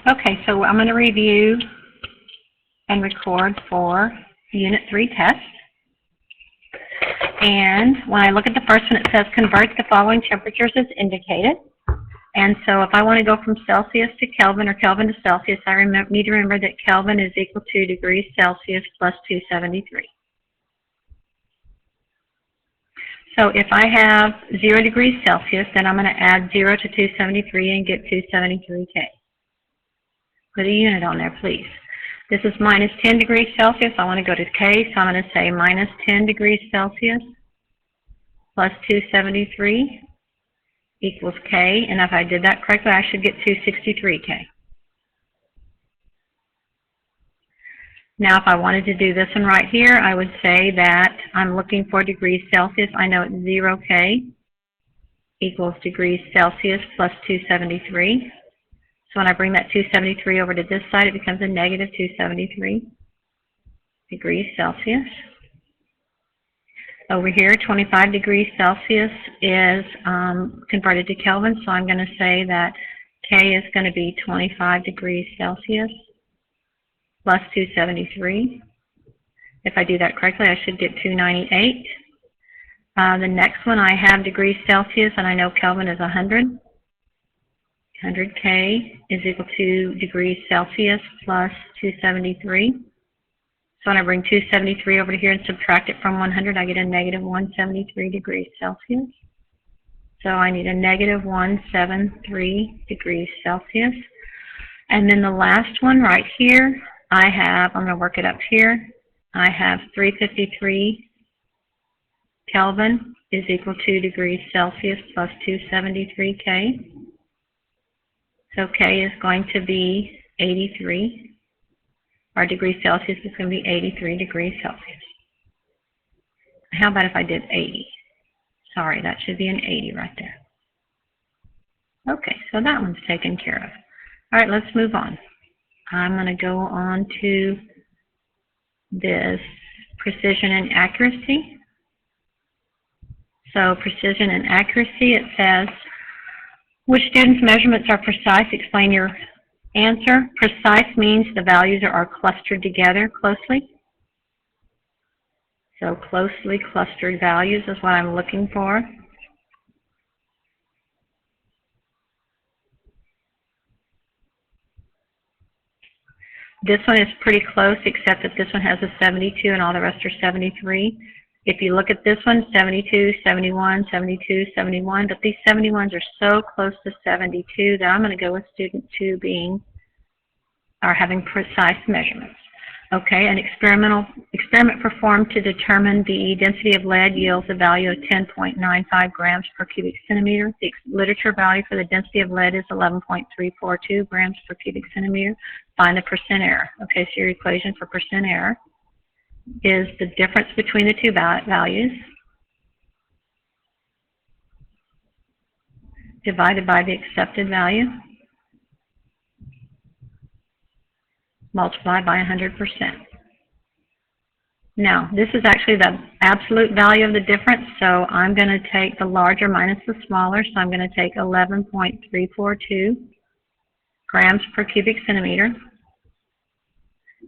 Okay, so I'm going to review and record for Unit 3 test. And when I look at the first one, it says convert the following temperatures as indicated. And so if I want to go from Celsius to Kelvin or Kelvin to Celsius, I need to remember that Kelvin is equal to degrees Celsius plus 273. So if I have 0 degrees Celsius, then I'm going to add 0 to 273 and get 273 K. Put a unit on there, please. This is minus 10 degrees Celsius. I want to go to K, so I'm going to say minus 10 degrees Celsius plus 273 equals K. And if I did that correctly, I should get 263 K. Now, if I wanted to do this one right here, I would say that I'm looking for degrees Celsius. I know it's 0 K equals degrees Celsius plus 273. So when I bring that 273 over to this side, it becomes a negative 273 degrees Celsius. Over here, 25 degrees Celsius is converted to Kelvin, so I'm going to say that K is going to be 25 degrees Celsius plus 273. If I do that correctly, I should get 298. The next one, I have degrees Celsius, and I know Kelvin is 100. 100 K is equal to degrees Celsius plus 273. So when I bring 273 over to here and subtract it from 100, I get a negative 173 degrees Celsius. So I need a negative 173 degrees Celsius. And then the last one right here, I'm going to work it up here. I have 353 Kelvin is equal to degrees Celsius plus 273 K. So K is going to be 83. Our degrees Celsius is going to be 83 degrees Celsius. How about if I did 80? Sorry, that should be an 80 right there. Okay, so that one's taken care of. All right, let's move on. I'm going to go on to this precision and accuracy. So precision and accuracy, it says, which students' measurements are precise? Explain your answer. Precise means the values are clustered together closely. So closely clustered values is what I'm looking for. This one is pretty close, except that this one has a 72 and all the rest are 73. If you look at this one, 72, 71, 72, 71, but these 71s are so close to 72 that I'm going to go with student 2 having precise measurements. Okay, an experiment performed to determine the density of lead yields a value of 10.95 grams per cubic centimeter. The literature value for the density of lead is 11.342 grams per cubic centimeter. Find the percent error. Okay, so your equation for percent error is the difference between the two values divided by the accepted value multiplied by 100%. Now, this is actually the absolute value of the difference, so I'm going to take the larger minus the smaller, so I'm going to take 11.342 grams per cubic centimeter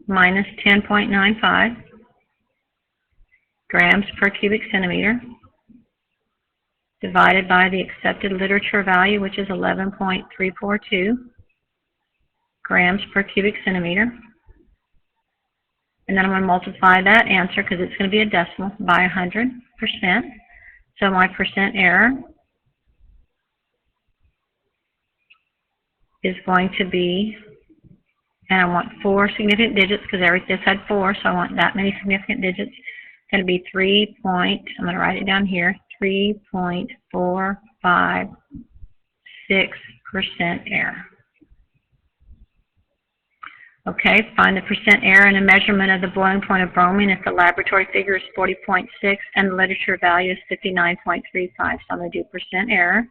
minus 10.95 grams per cubic centimeter divided by the accepted literature value, which is 11.342 grams per cubic centimeter. And then I'm going to multiply that answer, because it's going to be a decimal, by 100%. So my percent error is going to be, and I want 4 significant digits, because this had 4, so I want that many significant digits. It's going to be I'm going to write it down here, 3.456% error. Okay, find the percent error in a measurement of the boiling point of bromine if the laboratory figure is 40.6 and the literature value is 59.35. So I'm going to do percent error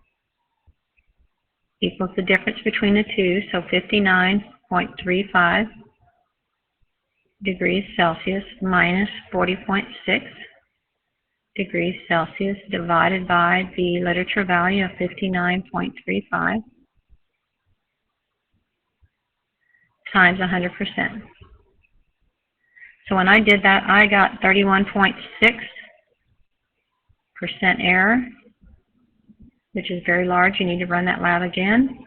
equals the difference between the two, so 59.35 degrees Celsius minus 40.6 degrees Celsius divided by the literature value of 59.35. times 100%. So when I did that, I got 31.6% error, which is very large. You need to run that lab again.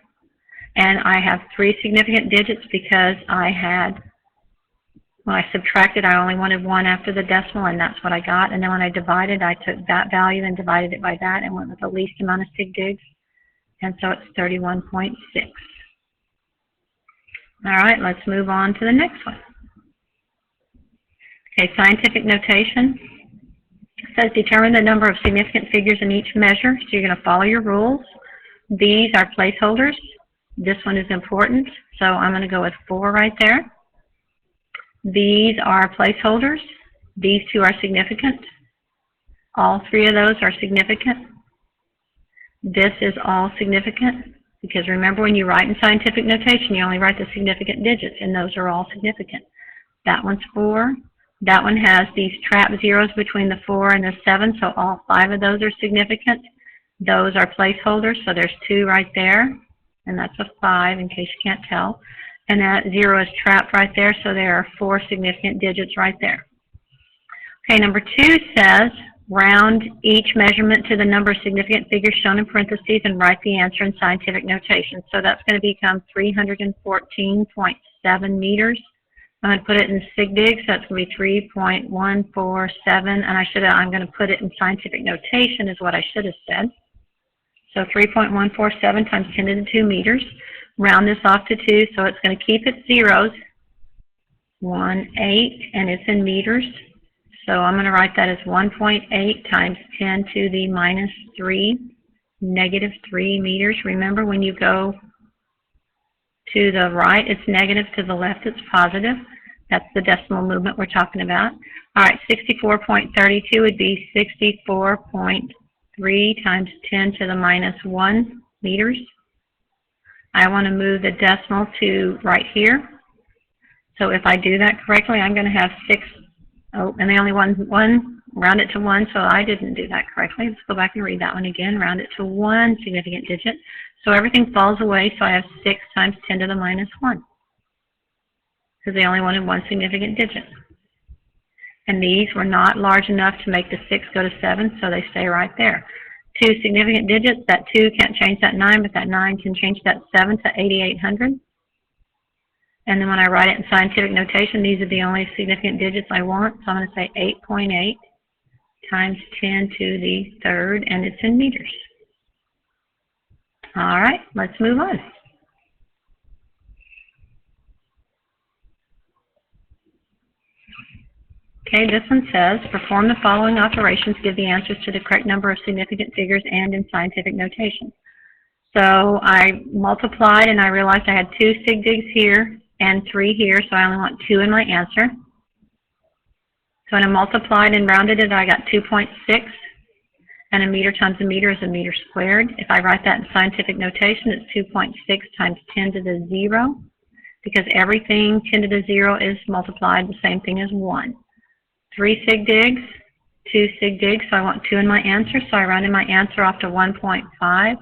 And I have 3 significant digits because when I subtracted, I only wanted 1 after the decimal, and that's what I got. And then when I divided, I took that value and divided it by that and went with the least amount of sig digs. And so it's 31.6. All right, let's move on to the next one. Okay, scientific notation. It says determine the number of significant figures in each measure. So you're going to follow your rules. These are placeholders. This one is important, so I'm going to go with 4 right there. These are placeholders. These 2 are significant. All 3 of those are significant. This is all significant, because remember, when you write in scientific notation, you only write the significant digits, and those are all significant. That one's 4. That one has these trap zeros between the 4 and the 7, so all 5 of those are significant. Those are placeholders, so there's 2 right there, and that's a 5 in case you can't tell. And that 0 is trapped right there, so there are 4 significant digits right there. Okay, number 2 says, round each measurement to the number of significant figures shown in parentheses and write the answer in scientific notation. So that's going to become 314.7 meters. I'm going to put it in sig digs, so that's going to be 3.147, and I'm going to put it in scientific notation is what I should have said. So 3.147 times 10 to the 2 meters. Round this off to 2, so it's going to keep its zeros, 1.8, and it's in meters. So I'm going to write that as 1.8 times 10 to the minus 3, negative 3 meters. Remember, when you go to the right, it's negative. To the left, it's positive. That's the decimal movement we're talking about. All right, 64.32 would be 64.3 times 10 to the minus 1 meters. I want to move the decimal to right here. So if I do that correctly, I'm going to have 6. Oh, and they only want 1, round it to 1, so I didn't do that correctly. Let's go back and read that one again. Round it to 1 significant digit. So everything falls away, so I have 6 times 10 to the minus 1. Because they only wanted 1 significant digit. And these were not large enough to make the 6 go to 7, so they stay right there. 2 significant digits, that 2 can't change that 9, but that 9 can change that 7 to 8,800. And then when I write it in scientific notation, these are the only significant digits I want. So I'm going to say 8.8 times 10 to the 3rd, and it's in meters. All right, let's move on. Okay, this one says, perform the following operations, give the answers to the correct number of significant figures and in scientific notation. So I multiplied and I realized I had 2 sig digs here and 3 here, so I only want 2 in my answer. So when I multiplied and rounded it, I got 2.6, and a meter times a meter is a meter squared. If I write that in scientific notation, it's 2.6 times 10 to the 0, because everything 10 to the 0 is multiplied the same thing as 1. 3 sig digs, 2 sig digs, so I want 2 in my answer, so I rounded my answer off to 1.5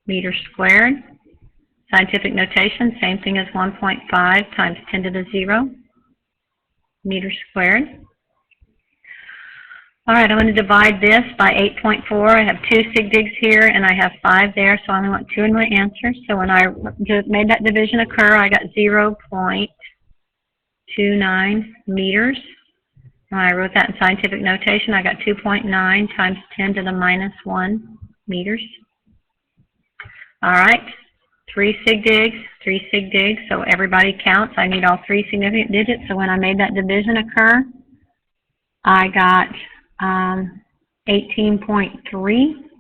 meters squared. Scientific notation, same thing as 1.5 times 10 to the 0 meters squared. All right, I'm going to divide this by 8.4. I have 2 sig digs here and I have 5 there, so I only want 2 in my answer. So when I made that division occur, I got 0.29 meters. When I wrote that in scientific notation, I got 2.9 times 10 to the minus 1 meters. All right, 3 sig digs, 3 sig digs, so everybody counts. I need all 3 significant digits, so when I made that division occur, I got 18.3,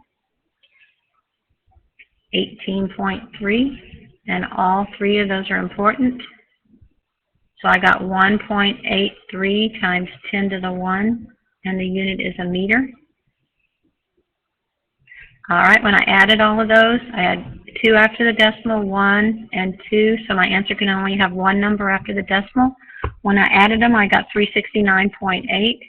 and all 3 of those are important. So I got 1.83 times 10 to the 1, and the unit is a meter. All right, when I added all of those, I had 2 after the decimal, 1 and 2, so my answer can only have 1 number after the decimal. When I added them, I got 369.8,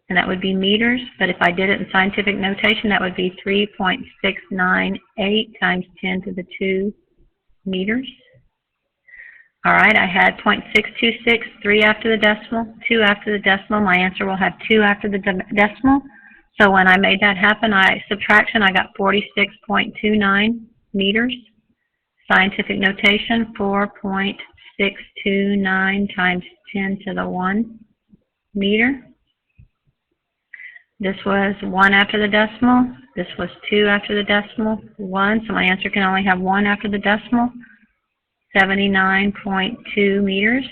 and that would be meters, but if I did it in scientific notation, that would be 3.698 times 10 to the 2 meters. All right, I had 0.626, 3 after the decimal, 2 after the decimal. My answer will have 2 after the decimal. So when I made that happen, subtraction, I got 46.29 meters. Scientific notation, 4.629 times 10 to the 1 meter. This was 1 after the decimal. This was 2 after the decimal, 1. So my answer can only have 1 after the decimal, 79.2 meters.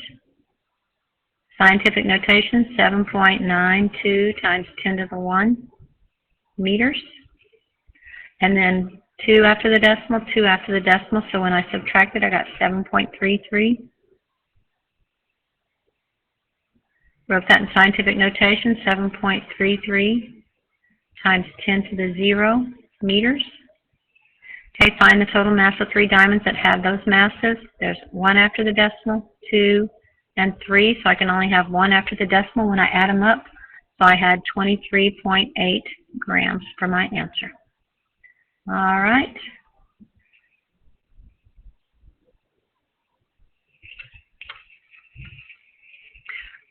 Scientific notation, 7.92 times 10 to the 1 meters. And then 2 after the decimal, 2 after the decimal. So when I subtracted, I got 7.33. Wrote that in scientific notation, 7.33 times 10 to the 0 meters. Okay, find the total mass of 3 diamonds that have those masses. There's 1 after the decimal, 2, and 3, so I can only have 1 after the decimal when I add them up. So I had 23.8 grams for my answer. All right.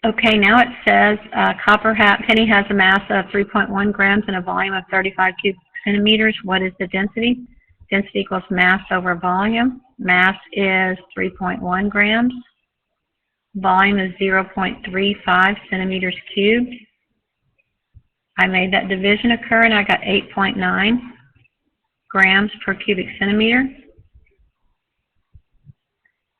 Okay, now it says copper penny has a mass of 3.1 grams and a volume of 35 cubic centimeters. What is the density? Density equals mass over volume. Mass is 3.1 grams. Volume is 0.35 centimeters cubed. I made that division occur and I got 8.9 grams per cubic centimeter.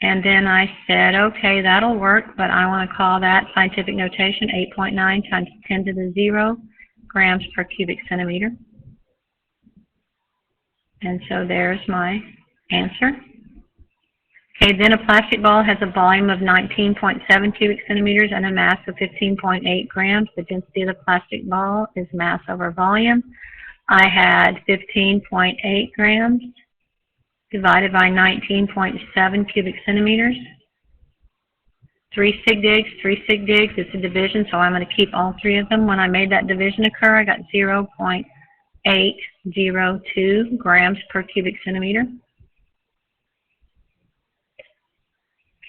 And then I said, okay, that'll work, but I want to call that scientific notation 8.9 times 10 to the 0 grams per cubic centimeter. And so there's my answer. Okay, then a plastic ball has a volume of 19.7 cubic centimeters and a mass of 15.8 grams. The density of the plastic ball is mass over volume. I had 15.8 grams divided by 19.7 cubic centimeters. 3 sig digs, it's a division, so I'm going to keep all 3 of them. When I made that division occur, I got 0.802 grams per cubic centimeter.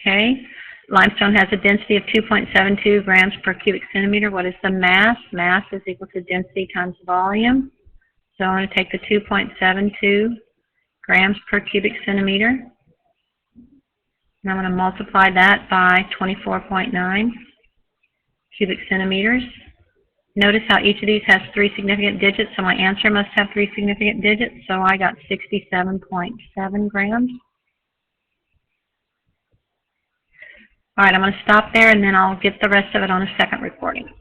Okay, limestone has a density of 2.72 grams per cubic centimeter. What is the mass? Mass is equal to density times volume. So I'm going to take the 2.72 grams per cubic centimeter, and I'm going to multiply that by 24.9 cubic centimeters. Notice how each of these has 3 significant digits, so my answer must have 3 significant digits, so I got 67.7 grams. All right, I'm going to stop there, and then I'll get the rest of it on a second recording.